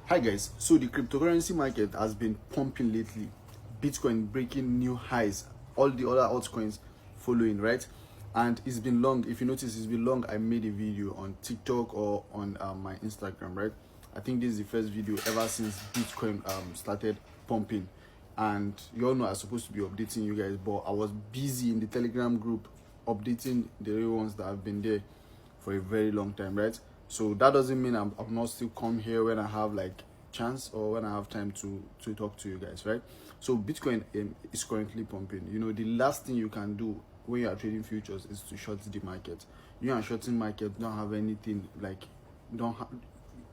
Hi guys, so the cryptocurrency market has been pumping lately. Bitcoin breaking new highs, all the other altcoins following, right? And it's been long. If you notice, it's been long. I made a video on TikTok or on my Instagram, right? I think this is the first video ever since Bitcoin started pumping. And you all know I'm supposed to be updating you guys, but I was busy in the Telegram group updating the real ones that have been there for a very long time, right? So that doesn't mean I'm not still come here when I have like chance or when I have time to talk to you guys, right? So Bitcoin is currently pumping. You know, the last thing you can do when you are trading futures is to short the market. You are shorting market, don't have anything like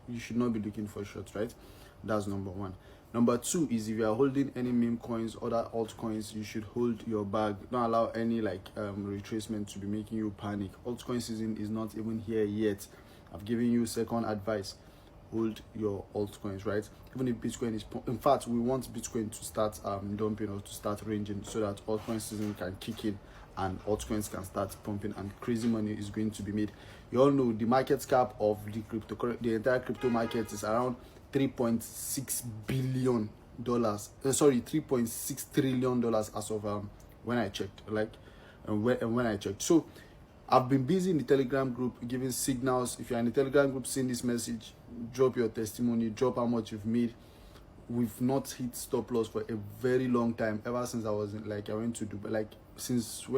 you should not be looking for shorts, right? That's number one. Number two is if you are holding any meme coins, other altcoins, you should hold your bag. Don't allow any like retracement to be making you panic. Altcoin season is not even here yet. I've given you second advice. Hold your altcoins, right? Even if Bitcoin is, in fact, we want Bitcoin to start dumping or to start ranging so that altcoin season can kick in and altcoins can start pumping and crazy money is going to be made. You all know the market cap of the entire crypto market is around $3.6 billion. Sorry, $3.6 trillion as of when I checked. When I checked. So I've been busy in the Telegram group giving signals. If you're in the Telegram group seeing this message, drop your testimony, drop how much you've made. We've not hit stop loss for a very long time, ever since I was I went to Dubai, since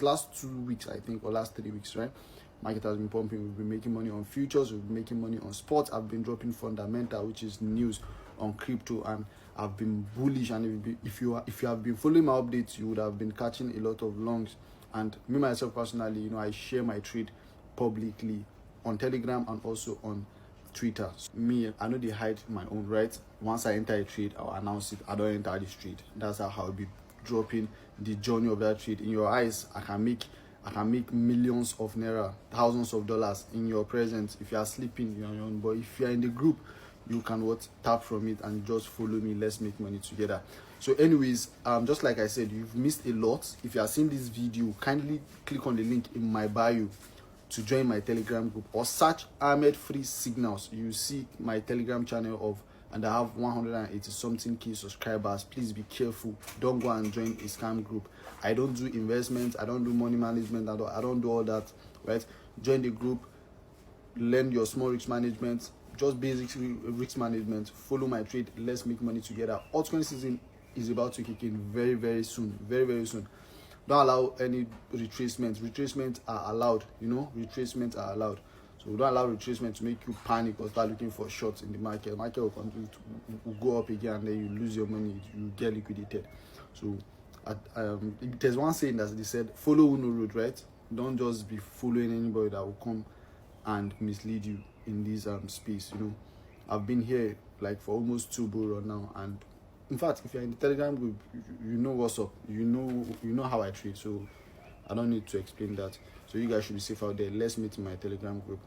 last 2 weeks, I think, or last 3 weeks, right? Market has been pumping. We've been making money on futures, we've been making money on sports. I've been dropping fundamental, which is news on crypto, and I've been bullish. And if you have been following my updates, you would have been catching a lot of longs. And me myself personally, you know, I share my trade publicly on Telegram and also on Twitter. Me, I know they hide my own, right? Once I enter a trade, I'll announce it. I don't enter this trade. That's how I'll be dropping the journey of that trade. In your eyes, I can make millions of naira, thousands of dollars in your presence. If you are sleeping, you're on your own. But if you are in the group, you can tap from it and just follow me. Let's make money together. So anyways, just like I said, you've missed a lot. If you are seeing this video, kindly click on the link in my bio to join my Telegram group or search Ahmed Free Signals. You see my Telegram channel and I have 180 something K subscribers. Please be careful. Don't go and join a scam group. I don't do investments. I don't do money management. I don't do all that, right? Join the group. Learn your small risk management. Just basic risk management. Follow my trade. Let's make money together. Altcoin season is about to kick in very, very soon. Very, very soon. Don't allow any retracements. Retracements are allowed. You know, retracements are allowed. So don't allow retracement to make you panic or start looking for shorts in the market. The market will continue to go up again, and then you lose your money. You get liquidated. So there's one saying that they said, "Follow who no road," right? Don't just be following anybody that will come and mislead you in this space. You know, I've been here like for almost 2 bull run now, and in fact, if you're in the Telegram group, you know what's up. You know how I trade. So I don't need to explain that. So you guys should be safe out there. Let's meet in my Telegram group.